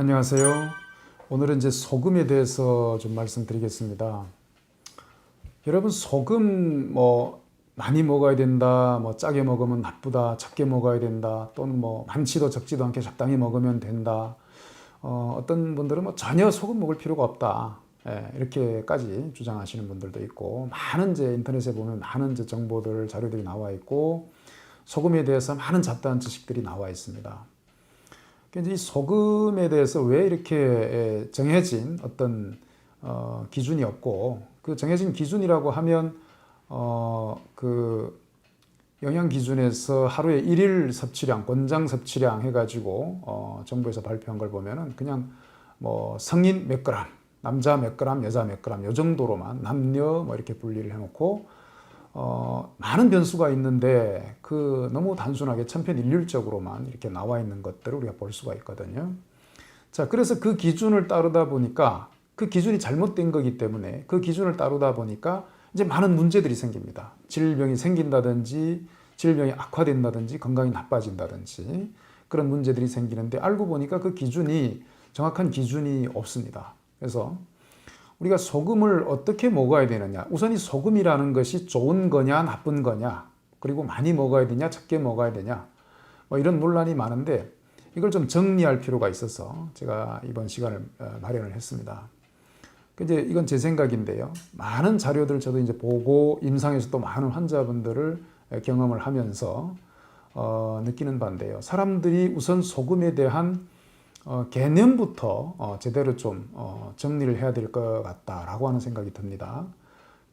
안녕하세요. 오늘은 이제 소금에 대해서 좀 말씀드리겠습니다. 여러분, 소금 많이 먹어야 된다, 짜게 먹으면 나쁘다, 적게 먹어야 된다, 또는 많지도 적지도 않게 적당히 먹으면 된다. 어떤 분들은 전혀 소금 먹을 필요가 없다, 이렇게까지 주장하시는 분들도 있고, 많은 이제 인터넷에 보면 많은 이제 정보들, 자료들이 나와 있고, 소금에 대해서 많은 잡다한 지식들이 나와 있습니다. 이제 이 소금에 대해서 왜 이렇게 정해진 어떤 기준이 없고, 그 정해진 기준이라고 하면 그 영양 기준에서 하루에 일일 섭취량, 권장 섭취량 해가지고 정부에서 발표한 걸 보면은 그냥 성인 몇 그램, 남자 몇 그램, 여자 몇 그램 요 정도로만 남녀 이렇게 분리를 해놓고 많은 변수가 있는데 너무 단순하게 천편일률적으로만 이렇게 나와 있는 것들을 우리가 볼 수가 있거든요. 자, 그래서 그 기준을 따르다 보니까 그 기준이 잘못된 거기 때문에 그 기준을 따르다 보니까 이제 많은 문제들이 생깁니다. 질병이 생긴다든지 질병이 악화된다든지 건강이 나빠진다든지 그런 문제들이 생기는데 알고 보니까 그 기준이 정확한 기준이 없습니다. 그래서 우리가 소금을 어떻게 먹어야 되느냐. 우선 이 소금이라는 것이 좋은 거냐 나쁜 거냐, 그리고 많이 먹어야 되냐 적게 먹어야 되냐, 이런 논란이 많은데 이걸 좀 정리할 필요가 있어서 제가 이번 시간을 마련을 했습니다. 이제 이건 제 생각인데요. 많은 자료들 저도 이제 보고 임상에서 또 많은 환자분들을 경험을 하면서 느끼는 바인데요. 사람들이 우선 소금에 대한 개념부터 제대로 좀 정리를 해야 될 것 같다라고 하는 생각이 듭니다.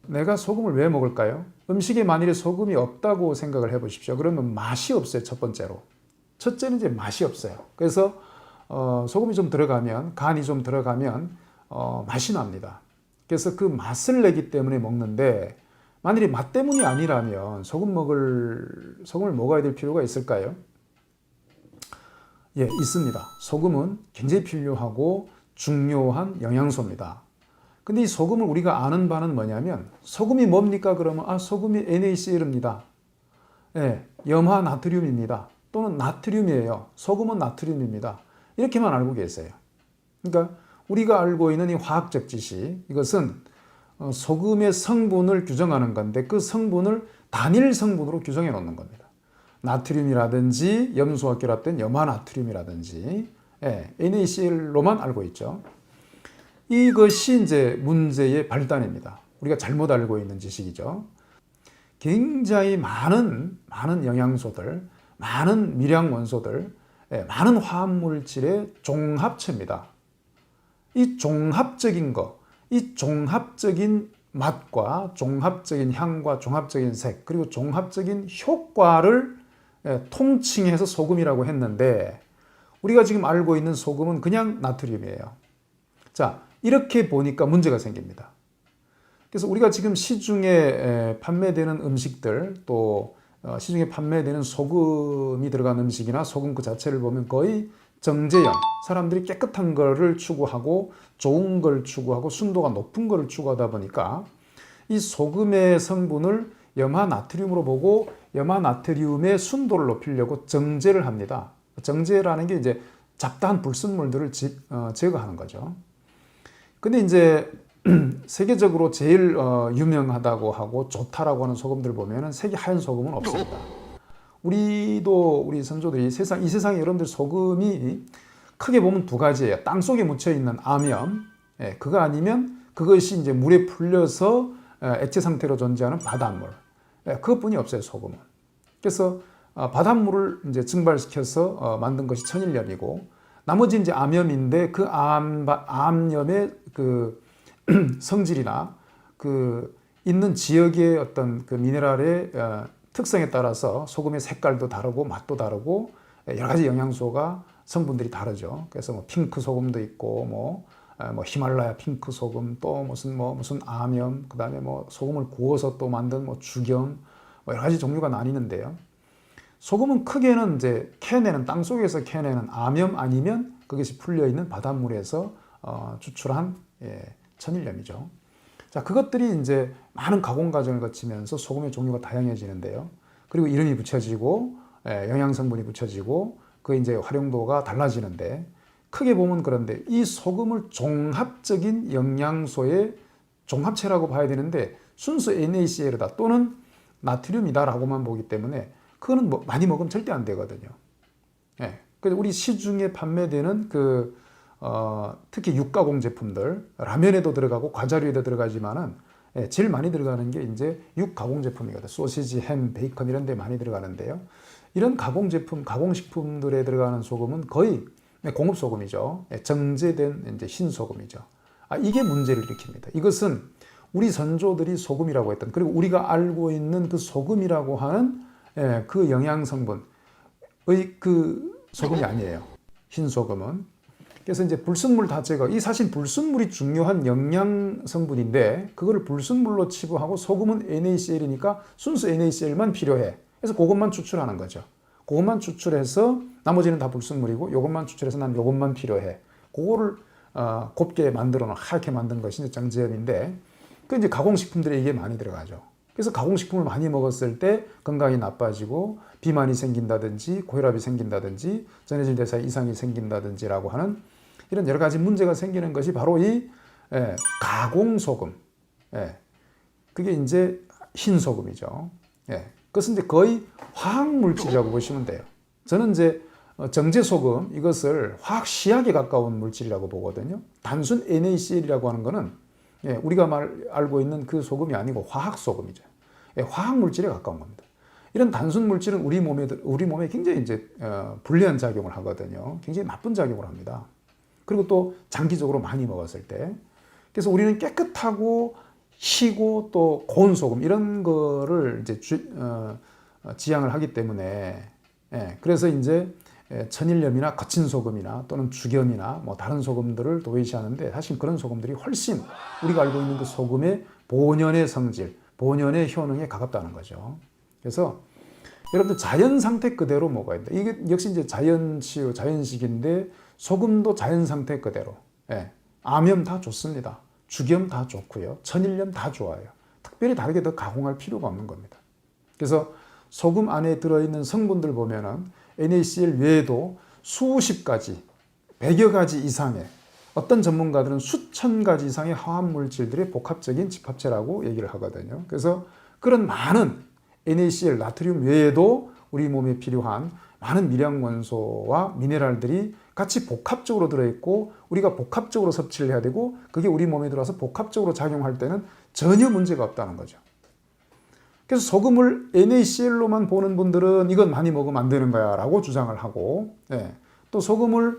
내가 소금을 왜 먹을까요? 음식에 만일에 소금이 없다고 생각을 해보십시오. 그러면 맛이 없어요. 첫 번째로. 첫째는 이제 맛이 없어요. 그래서 소금이 좀 들어가면, 간이 좀 들어가면 맛이 납니다. 그래서 그 맛을 내기 때문에 먹는데, 만일에 맛 때문이 아니라면 소금을 먹어야 될 필요가 있을까요? 예, 있습니다. 소금은 굉장히 필요하고 중요한 영양소입니다. 근데 이 소금을 우리가 아는 바는 뭐냐면, 소금이 뭡니까? 그러면 소금이 NaCl입니다. 예, 염화 나트륨입니다. 또는 나트륨이에요. 소금은 나트륨입니다. 이렇게만 알고 계세요. 그러니까 우리가 알고 있는 이 화학적 지식, 이것은 소금의 성분을 규정하는 건데 그 성분을 단일 성분으로 규정해 놓는 겁니다. 나트륨이라든지 염소와 결합된 염화나트륨이라든지 NaCl로만 알고 있죠. 이것이 이제 문제의 발단입니다. 우리가 잘못 알고 있는 지식이죠. 굉장히 많은 영양소들, 많은 미량 원소들, 많은 화합물질의 종합체입니다. 이 종합적인 거, 이 종합적인 맛과 종합적인 향과 종합적인 색, 그리고 종합적인 효과를 통칭해서 소금이라고 했는데, 우리가 지금 알고 있는 소금은 그냥 나트륨이에요. 자, 이렇게 보니까 문제가 생깁니다. 그래서 우리가 지금 시중에 판매되는 음식들, 또 시중에 판매되는 소금이 들어간 음식이나 소금 그 자체를 보면 거의 정제형, 사람들이 깨끗한 거를 추구하고 좋은 걸 추구하고 순도가 높은 거를 추구하다 보니까 이 소금의 성분을 염화나트륨으로 보고 염화나트륨의 순도를 높이려고 정제를 합니다. 정제라는 게 이제 잡다한 불순물들을 제거하는 거죠. 근데 이제 세계적으로 제일 유명하다고 하고 좋다라고 하는 소금들 보면은 색이 하얀 소금은 없습니다. 우리 선조들이 이 세상에 여러분들 소금이 크게 보면 두 가지예요. 땅 속에 묻혀 있는 암염, 그거 아니면 그것이 이제 물에 풀려서 액체 상태로 존재하는 바닷물. 그것뿐이 없어요, 소금은. 그래서 바닷물을 이제 증발시켜서 만든 것이 천일염이고, 나머지 이제 암염인데 그 암염의 그 성질이나 그 있는 지역의 어떤 그 미네랄의 특성에 따라서 소금의 색깔도 다르고 맛도 다르고 여러 가지 영양소가 성분들이 다르죠. 그래서 핑크 소금도 있고 히말라야 핑크 소금, 또 무슨 암염, 그다음에 소금을 구워서 또 만든 죽염, 여러 가지 종류가 나뉘는데요. 소금은 크게는 이제 땅 속에서 캐내는 암염 아니면 그것이 풀려 있는 바닷물에서 추출한 천일염이죠. 자, 그것들이 이제 많은 가공 과정을 거치면서 소금의 종류가 다양해지는데요. 그리고 이름이 붙여지고 영양 성분이 붙여지고 그 이제 활용도가 달라지는데, 크게 보면 그런데 이 소금을 종합적인 영양소의 종합체라고 봐야 되는데 순수 NaCl이다 또는 나트륨이다라고만 보기 때문에 그거는 뭐 많이 먹으면 절대 안 되거든요. 예. 그래서 우리 시중에 판매되는 특히 육가공 제품들, 라면에도 들어가고 과자류에도 들어가지만은 제일 많이 들어가는 게 이제 육가공 제품이거든요. 소시지, 햄, 베이컨 이런 데 많이 들어가는데요. 이런 가공 제품, 가공식품들에 들어가는 소금은 거의 공업 소금이죠. 정제된 이제 흰 소금이죠. 이게 문제를 일으킵니다. 이것은 우리 선조들이 소금이라고 했던, 그리고 우리가 알고 있는 그 소금이라고 하는 그 영양 성분의 그 소금이 아니에요. 흰 소금은. 그래서 이제 불순물 다 제거. 이 사실 불순물이 중요한 영양 성분인데 그거를 불순물로 치부하고 소금은 NaCl이니까 순수 NaCl만 필요해. 그래서 그것만 추출하는 거죠. 그것만 추출해서 나머지는 다 불순물이고 이것만 추출해서 난 이것만 필요해. 그거를 곱게 만들어 놓은 하얗게 만든 것이 이제 정제염인데 그 이제 가공식품들에 이게 많이 들어가죠. 그래서 가공식품을 많이 먹었을 때 건강이 나빠지고 비만이 생긴다든지 고혈압이 생긴다든지 전해질 대사에 이상이 생긴다든지라고 하는 이런 여러 가지 문제가 생기는 것이 바로 이 가공소금. 그게 이제 흰 소금이죠. 그것은 이제 거의 화학물질이라고 보시면 돼요. 저는 이제 정제소금 이것을 화학시약에 가까운 물질이라고 보거든요. 단순 NaCl이라고 하는 거는 우리가 알고 있는 그 소금이 아니고 화학소금이죠. 화학물질에 가까운 겁니다. 이런 단순 물질은 우리 몸에 굉장히 이제 불리한 작용을 하거든요. 굉장히 나쁜 작용을 합니다. 그리고 또 장기적으로 많이 먹었을 때. 그래서 우리는 깨끗하고 희고 또 고운 소금 이런 거를 이제 지향을 하기 때문에 그래서 이제 천일염이나 거친 소금이나 또는 죽염이나 뭐 다른 소금들을 도외시하는데 사실 그런 소금들이 훨씬 우리가 알고 있는 그 소금의 본연의 성질, 본연의 효능에 가깝다는 거죠. 그래서 여러분들 자연 상태 그대로 먹어야 된다. 이게 역시 이제 자연치유, 자연식인데 소금도 자연 상태 그대로. 암염 다 좋습니다. 죽염 다 좋고요. 천일염 다 좋아요. 특별히 다르게 더 가공할 필요가 없는 겁니다. 그래서 소금 안에 들어있는 성분들 보면은 NaCl 외에도 수십 가지, 100여 가지 이상의 어떤 전문가들은 수천 가지 이상의 화합물질들의 복합적인 집합체라고 얘기를 하거든요. 그래서 그런 많은 NaCl, 나트륨 외에도 우리 몸에 필요한 많은 미량 원소와 미네랄들이 같이 복합적으로 들어있고 우리가 복합적으로 섭취를 해야 되고 그게 우리 몸에 들어와서 복합적으로 작용할 때는 전혀 문제가 없다는 거죠. 그래서 소금을 NaCl로만 보는 분들은 이건 많이 먹으면 안 되는 거야 라고 주장을 하고 또 소금을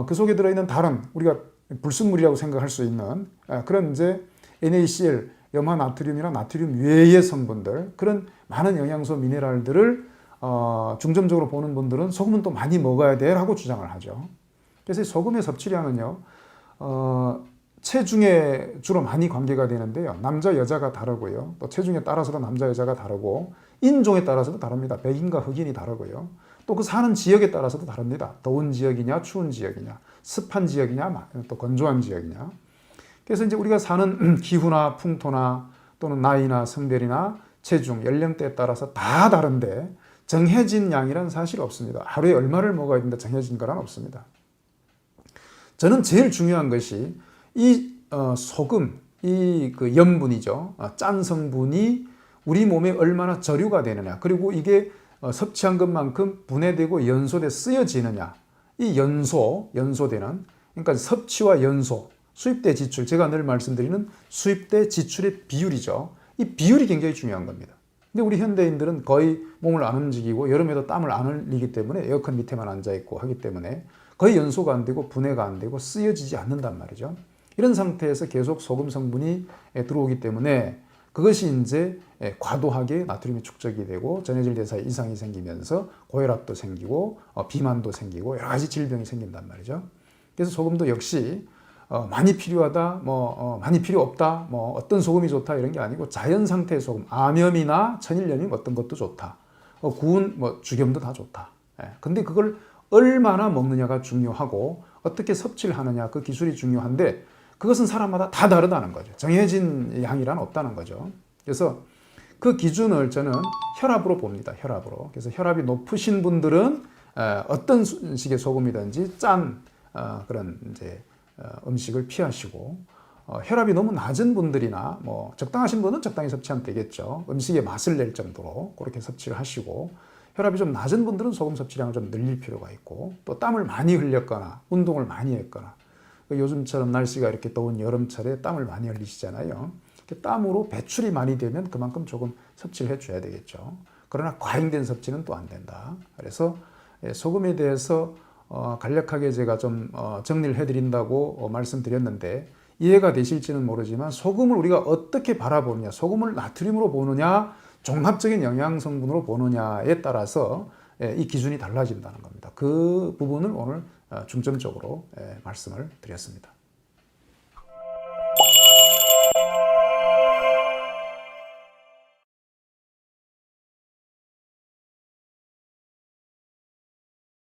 그 속에 들어있는 다른 우리가 불순물이라고 생각할 수 있는 그런 이제 NaCl, 염화나트륨이나 나트륨 외의 성분들 그런 많은 영양소 미네랄들을 중점적으로 보는 분들은 소금은 또 많이 먹어야 돼 라고 주장을 하죠. 그래서 소금의 섭취량은요 체중에 주로 많이 관계가 되는데요. 남자, 여자가 다르고요. 또 체중에 따라서도 남자, 여자가 다르고 인종에 따라서도 다릅니다. 백인과 흑인이 다르고요. 또 그 사는 지역에 따라서도 다릅니다. 더운 지역이냐, 추운 지역이냐, 습한 지역이냐, 또 건조한 지역이냐. 그래서 이제 우리가 사는 기후나 풍토나 또는 나이나 성별이나 체중, 연령대에 따라서 다 다른데 정해진 양이란 사실 없습니다. 하루에 얼마를 먹어야 된다 정해진 거란 없습니다. 저는 제일 중요한 것이 이 소금, 이 그 염분이죠. 짠 성분이 우리 몸에 얼마나 저류가 되느냐. 그리고 이게 섭취한 것만큼 분해되고 연소돼 쓰여지느냐. 이 연소되는, 그러니까 섭취와 연소, 수입대 지출, 제가 늘 말씀드리는 수입대 지출의 비율이죠. 이 비율이 굉장히 중요한 겁니다. 근데 우리 현대인들은 거의 몸을 안 움직이고 여름에도 땀을 안 흘리기 때문에 에어컨 밑에만 앉아 있고 하기 때문에 거의 연소가 안 되고 분해가 안 되고 쓰여지지 않는단 말이죠. 이런 상태에서 계속 소금 성분이 들어오기 때문에 그것이 이제 과도하게 나트륨이 축적이 되고 전해질 대사에 이상이 생기면서 고혈압도 생기고 비만도 생기고 여러 가지 질병이 생긴단 말이죠. 그래서 소금도 역시 많이 필요하다, 많이 필요 없다, 어떤 소금이 좋다 이런 게 아니고 자연 상태의 소금, 암염이나 천일염이 어떤 것도 좋다, 구운 죽염도 다 좋다. 근데 그걸 얼마나 먹느냐가 중요하고 어떻게 섭취를 하느냐 그 기술이 중요한데 그것은 사람마다 다 다르다는 거죠. 정해진 양이란 없다는 거죠. 그래서 그 기준을 저는 혈압으로 봅니다. 혈압으로. 그래서 혈압이 높으신 분들은 어떤 식의 소금이든지 짠, 그런 이제 음식을 피하시고 혈압이 너무 낮은 분들이나 뭐 적당하신 분은 적당히 섭취하면 되겠죠. 음식의 맛을 낼 정도로 그렇게 섭취를 하시고 혈압이 좀 낮은 분들은 소금 섭취량을 좀 늘릴 필요가 있고 또 땀을 많이 흘렸거나 운동을 많이 했거나 요즘처럼 날씨가 이렇게 더운 여름철에 땀을 많이 흘리시잖아요. 땀으로 배출이 많이 되면 그만큼 조금 섭취를 해줘야 되겠죠. 그러나 과잉된 섭취는 또 안 된다. 그래서 소금에 대해서 간략하게 제가 좀 정리를 해드린다고 말씀드렸는데 이해가 되실지는 모르지만 소금을 우리가 어떻게 바라보느냐, 소금을 나트륨으로 보느냐, 종합적인 영양 성분으로 보느냐에 따라서 이 기준이 달라진다는 겁니다. 그 부분을 오늘 중점적으로 말씀을 드렸습니다.